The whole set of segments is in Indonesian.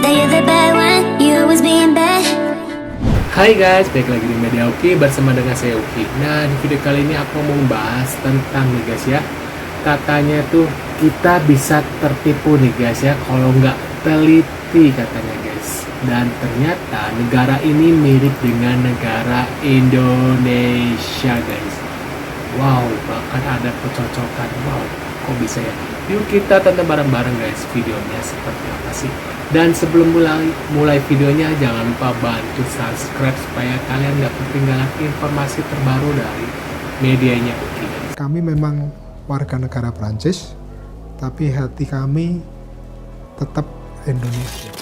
that you're the bad one, you always being bad. Hai guys, balik lagi di Media Uki bersama dengan saya Uki. Nah, di video kali ini aku mau membahas tentang nih guys ya. Katanya tuh kita bisa tertipu nih guys ya kalau nggak teliti katanya guys. Dan ternyata negara ini mirip dengan negara Indonesia guys. Wow, bahkan ada kecocokan. Wow, kok bisa ya? Yuk kita tonton bareng-bareng guys videonya seperti apa sih. Dan sebelum mulai videonya jangan lupa bantu subscribe supaya kalian nggak ketinggalan informasi terbaru dari medianya Uki guys. Kami memang warga negara Prancis, tapi hati kami tetap Indonesia.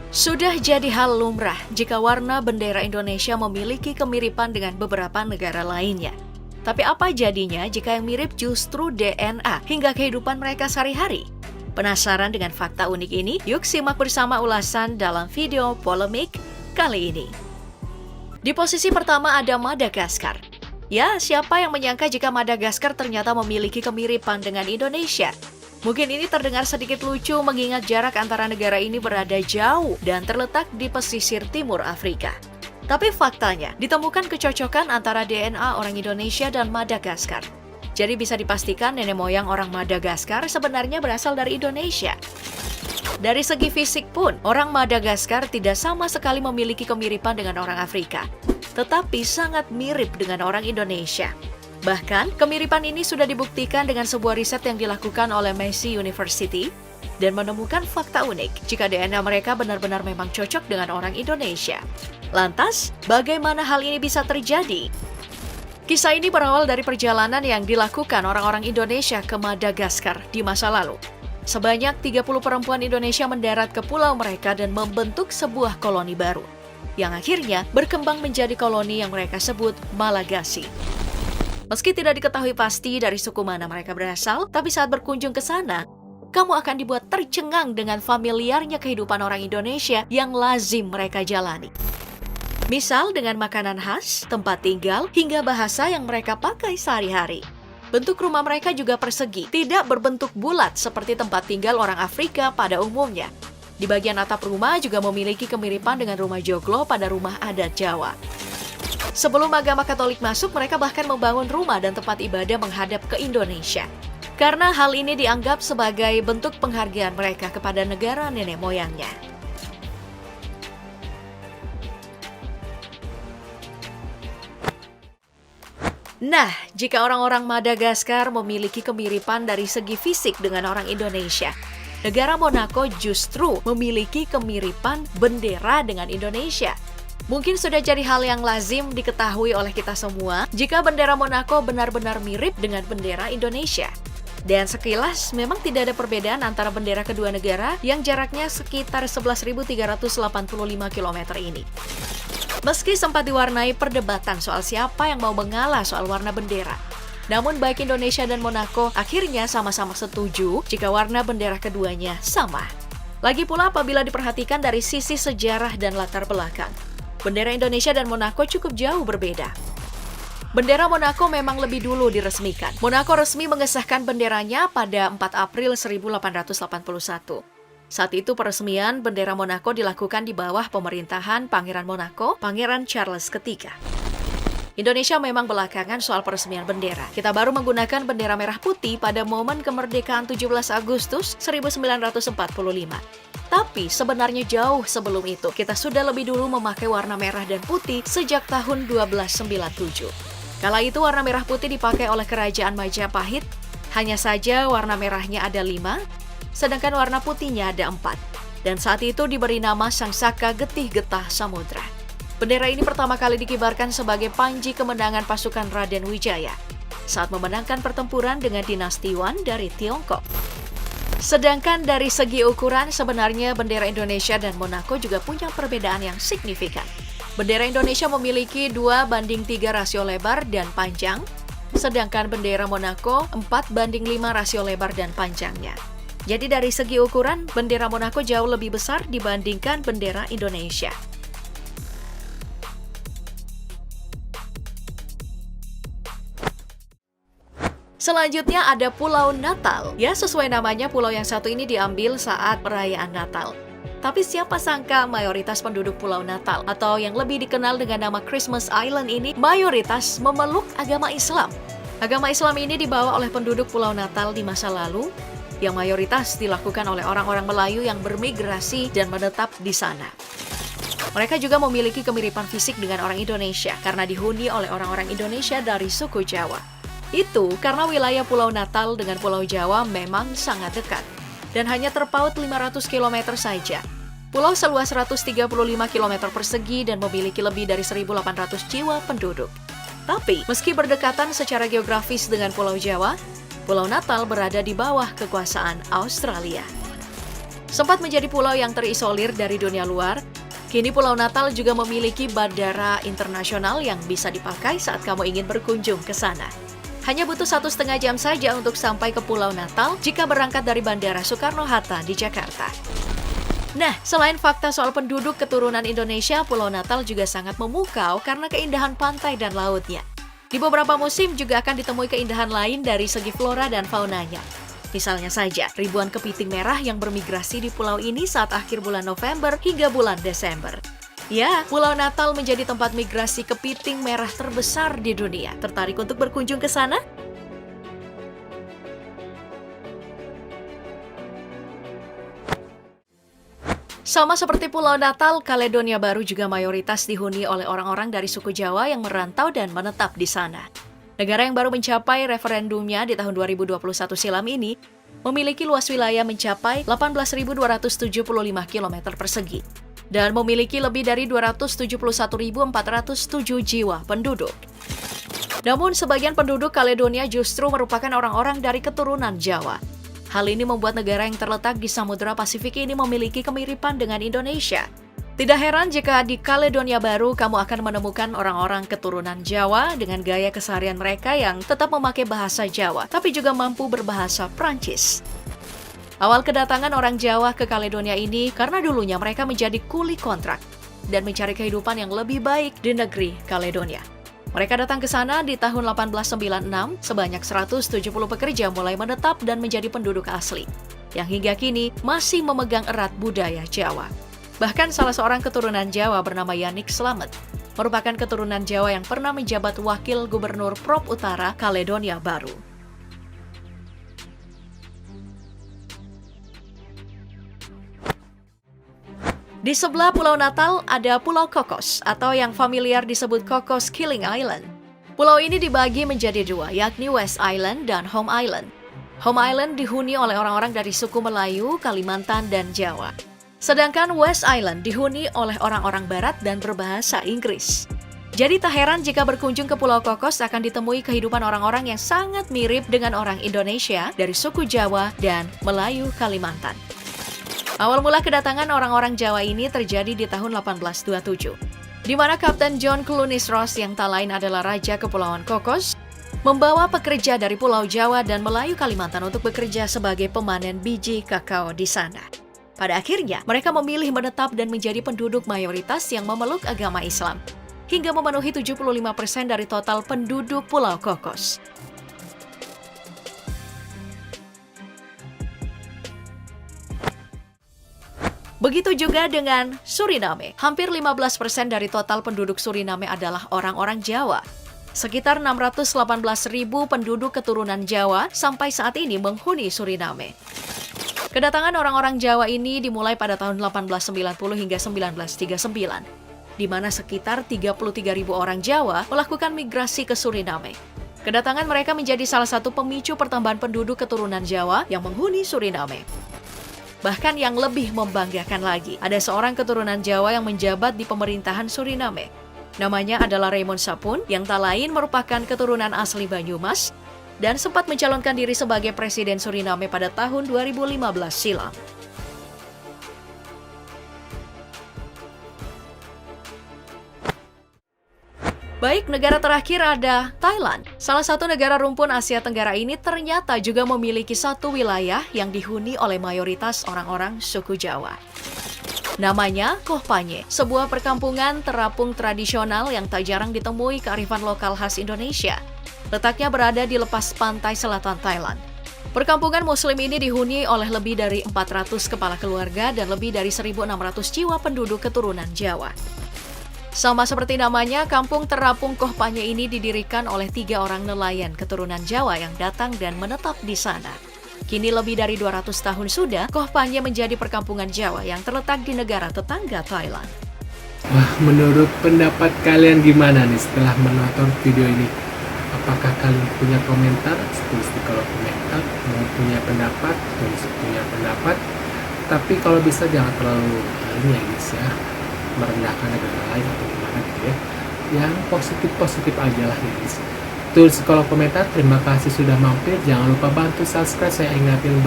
Sudah jadi hal lumrah jika warna bendera Indonesia memiliki kemiripan dengan beberapa negara lainnya. Tapi apa jadinya jika yang mirip justru DNA hingga kehidupan mereka sehari-hari? Penasaran dengan fakta unik ini? Yuk simak bersama ulasan dalam video polemik kali ini. Di posisi pertama ada Madagaskar. Ya, siapa yang menyangka jika Madagaskar ternyata memiliki kemiripan dengan Indonesia? Mungkin ini terdengar sedikit lucu mengingat jarak antara negara ini berada jauh dan terletak di pesisir timur Afrika. Tapi faktanya, ditemukan kecocokan antara DNA orang Indonesia dan Madagaskar. Jadi bisa dipastikan nenek moyang orang Madagaskar sebenarnya berasal dari Indonesia. Dari segi fisik pun, orang Madagaskar tidak sama sekali memiliki kemiripan dengan orang Afrika, tetapi sangat mirip dengan orang Indonesia. Bahkan, kemiripan ini sudah dibuktikan dengan sebuah riset yang dilakukan oleh Massey University dan menemukan fakta unik jika DNA mereka benar-benar memang cocok dengan orang Indonesia. Lantas, bagaimana hal ini bisa terjadi? Kisah ini berawal dari perjalanan yang dilakukan orang-orang Indonesia ke Madagaskar di masa lalu. Sebanyak 30 perempuan Indonesia mendarat ke pulau mereka dan membentuk sebuah koloni baru, yang akhirnya berkembang menjadi koloni yang mereka sebut Malagasy. Meski tidak diketahui pasti dari suku mana mereka berasal, tapi saat berkunjung ke sana, kamu akan dibuat tercengang dengan familiarnya kehidupan orang Indonesia yang lazim mereka jalani. Misal dengan makanan khas, tempat tinggal, hingga bahasa yang mereka pakai sehari-hari. Bentuk rumah mereka juga persegi, tidak berbentuk bulat seperti tempat tinggal orang Afrika pada umumnya. Di bagian atap rumah juga memiliki kemiripan dengan rumah joglo pada rumah adat Jawa. Sebelum agama Katolik masuk, mereka bahkan membangun rumah dan tempat ibadah menghadap ke Indonesia. Karena hal ini dianggap sebagai bentuk penghargaan mereka kepada negara nenek moyangnya. Nah, jika orang-orang Madagaskar memiliki kemiripan dari segi fisik dengan orang Indonesia, negara Monaco justru memiliki kemiripan bendera dengan Indonesia. Mungkin sudah jadi hal yang lazim diketahui oleh kita semua jika bendera Monaco benar-benar mirip dengan bendera Indonesia. Dan sekilas memang tidak ada perbedaan antara bendera kedua negara yang jaraknya sekitar 11.385 km ini. Meski sempat diwarnai perdebatan soal siapa yang mau mengalah soal warna bendera, namun baik Indonesia dan Monaco akhirnya sama-sama setuju jika warna bendera keduanya sama. Lagi pula apabila diperhatikan dari sisi sejarah dan latar belakang, bendera Indonesia dan Monaco cukup jauh berbeda. Bendera Monaco memang lebih dulu diresmikan. Monaco resmi mengesahkan benderanya pada 4 April 1881. Saat itu peresmian bendera Monaco dilakukan di bawah pemerintahan Pangeran Monaco, Pangeran Charles III. Indonesia memang belakangan soal peresmian bendera. Kita baru menggunakan bendera merah putih pada momen kemerdekaan 17 Agustus 1945. Tapi sebenarnya jauh sebelum itu, kita sudah lebih dulu memakai warna merah dan putih sejak tahun 1297. Kala itu warna merah putih dipakai oleh Kerajaan Majapahit. Hanya saja warna merahnya ada 5, sedangkan warna putihnya ada 4. Dan saat itu diberi nama Sang Saka Getih Getah Samudra. Bendera ini pertama kali dikibarkan sebagai panji kemenangan pasukan Raden Wijaya saat memenangkan pertempuran dengan dinasti Yuan dari Tiongkok. Sedangkan dari segi ukuran, sebenarnya bendera Indonesia dan Monaco juga punya perbedaan yang signifikan. Bendera Indonesia memiliki 2:3 rasio lebar dan panjang, sedangkan bendera Monaco 4:5 rasio lebar dan panjangnya. Jadi dari segi ukuran, bendera Monaco jauh lebih besar dibandingkan bendera Indonesia. Selanjutnya ada Pulau Natal. Ya, sesuai namanya, pulau yang satu ini diambil saat perayaan Natal. Tapi siapa sangka mayoritas penduduk Pulau Natal atau yang lebih dikenal dengan nama Christmas Island ini mayoritas memeluk agama Islam. Agama Islam ini dibawa oleh penduduk Pulau Natal di masa lalu yang mayoritas dilakukan oleh orang-orang Melayu yang bermigrasi dan menetap di sana. Mereka juga memiliki kemiripan fisik dengan orang Indonesia karena dihuni oleh orang-orang Indonesia dari suku Jawa. Itu karena wilayah Pulau Natal dengan Pulau Jawa memang sangat dekat dan hanya terpaut 500 km saja. Pulau seluas 135 km persegi dan memiliki lebih dari 1.800 jiwa penduduk. Tapi, meski berdekatan secara geografis dengan Pulau Jawa, Pulau Natal berada di bawah kekuasaan Australia. Sempat menjadi pulau yang terisolir dari dunia luar, kini Pulau Natal juga memiliki bandara internasional yang bisa dipakai saat kamu ingin berkunjung ke sana. Hanya butuh 1,5 jam saja untuk sampai ke Pulau Natal jika berangkat dari Bandara Soekarno-Hatta di Jakarta. Nah, selain fakta soal penduduk keturunan Indonesia, Pulau Natal juga sangat memukau karena keindahan pantai dan lautnya. Di beberapa musim juga akan ditemui keindahan lain dari segi flora dan faunanya. Misalnya saja, ribuan kepiting merah yang bermigrasi di pulau ini saat akhir bulan November hingga bulan Desember. Ya, Pulau Natal menjadi tempat migrasi kepiting merah terbesar di dunia. Tertarik untuk berkunjung ke sana? Sama seperti Pulau Natal, Kaledonia Baru juga mayoritas dihuni oleh orang-orang dari suku Jawa yang merantau dan menetap di sana. Negara yang baru mencapai referendumnya di tahun 2021 silam ini memiliki luas wilayah mencapai 18.275 km persegi dan memiliki lebih dari 271.407 jiwa penduduk. Namun, sebagian penduduk Kaledonia justru merupakan orang-orang dari keturunan Jawa. Hal ini membuat negara yang terletak di Samudra Pasifik ini memiliki kemiripan dengan Indonesia. Tidak heran jika di Kaledonia Baru kamu akan menemukan orang-orang keturunan Jawa dengan gaya keseharian mereka yang tetap memakai bahasa Jawa, tapi juga mampu berbahasa Prancis. Awal kedatangan orang Jawa ke Kaledonia ini karena dulunya mereka menjadi kuli kontrak dan mencari kehidupan yang lebih baik di negeri Kaledonia. Mereka datang ke sana di tahun 1896, sebanyak 170 pekerja mulai menetap dan menjadi penduduk asli, yang hingga kini masih memegang erat budaya Jawa. Bahkan salah seorang keturunan Jawa bernama Yannick Slamet, merupakan keturunan Jawa yang pernah menjabat Wakil Gubernur Prop Utara Kaledonia Baru. Di sebelah Pulau Natal ada Pulau Cocos atau yang familiar disebut Cocos Killing Island. Pulau ini dibagi menjadi dua, yakni West Island dan Home Island. Home Island dihuni oleh orang-orang dari suku Melayu, Kalimantan, dan Jawa. Sedangkan West Island dihuni oleh orang-orang Barat dan berbahasa Inggris. Jadi tak heran jika berkunjung ke Pulau Cocos akan ditemui kehidupan orang-orang yang sangat mirip dengan orang Indonesia dari suku Jawa dan Melayu Kalimantan. Awal mula kedatangan orang-orang Jawa ini terjadi di tahun 1827, di mana Kapten John Clunies Ross yang tak lain adalah Raja Kepulauan Cocos, membawa pekerja dari Pulau Jawa dan Melayu Kalimantan untuk bekerja sebagai pemanen biji kakao di sana. Pada akhirnya, mereka memilih menetap dan menjadi penduduk mayoritas yang memeluk agama Islam, hingga memenuhi 75% dari total penduduk Pulau Cocos. Begitu juga dengan Suriname. Hampir 15% dari total penduduk Suriname adalah orang-orang Jawa. Sekitar 618.000 penduduk keturunan Jawa sampai saat ini menghuni Suriname. Kedatangan orang-orang Jawa ini dimulai pada tahun 1890 hingga 1939, di mana sekitar 33.000 orang Jawa melakukan migrasi ke Suriname. Kedatangan mereka menjadi salah satu pemicu pertambahan penduduk keturunan Jawa yang menghuni Suriname. Bahkan yang lebih membanggakan lagi, ada seorang keturunan Jawa yang menjabat di pemerintahan Suriname. Namanya adalah Raymond Sapun, yang tak lain merupakan keturunan asli Banyumas, dan sempat mencalonkan diri sebagai Presiden Suriname pada tahun 2015 silam. Baik, negara terakhir ada Thailand. Salah satu negara rumpun Asia Tenggara ini ternyata juga memiliki satu wilayah yang dihuni oleh mayoritas orang-orang suku Jawa. Namanya Koh Panye, sebuah perkampungan terapung tradisional yang tak jarang ditemui kearifan lokal khas Indonesia. Letaknya berada di lepas pantai selatan Thailand. Perkampungan Muslim ini dihuni oleh lebih dari 400 kepala keluarga dan lebih dari 1.600 jiwa penduduk keturunan Jawa. Sama seperti namanya, kampung terapung Koh Panye ini didirikan oleh 3 orang nelayan keturunan Jawa yang datang dan menetap di sana. Kini lebih dari 200 tahun sudah, Koh Panye menjadi perkampungan Jawa yang terletak di negara tetangga Thailand. Wah, menurut pendapat kalian gimana nih setelah menonton video ini? Apakah kalian punya komentar? Tulis di kolom komentar. Mau punya pendapat? Tulis punya pendapat. Tapi kalau bisa jangan terlalu ini ya guys ya, merendahkan negara lain atau gimana gitu ya. Yang positif-positif aja lah ya guys. Tulis di kolom komentar. Terima kasih sudah mampir. Jangan lupa bantu subscribe. Saya ingatin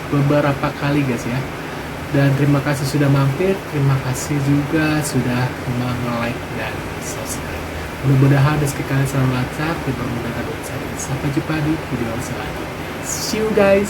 beberapa kali guys ya. Dan terima kasih sudah mampir. Terima kasih juga sudah like dan subscribe. Mudah-mudahan rezeki kalian selalu lancar, dipermudahkan urusan. Sampai jumpa di video selanjutnya. See you guys.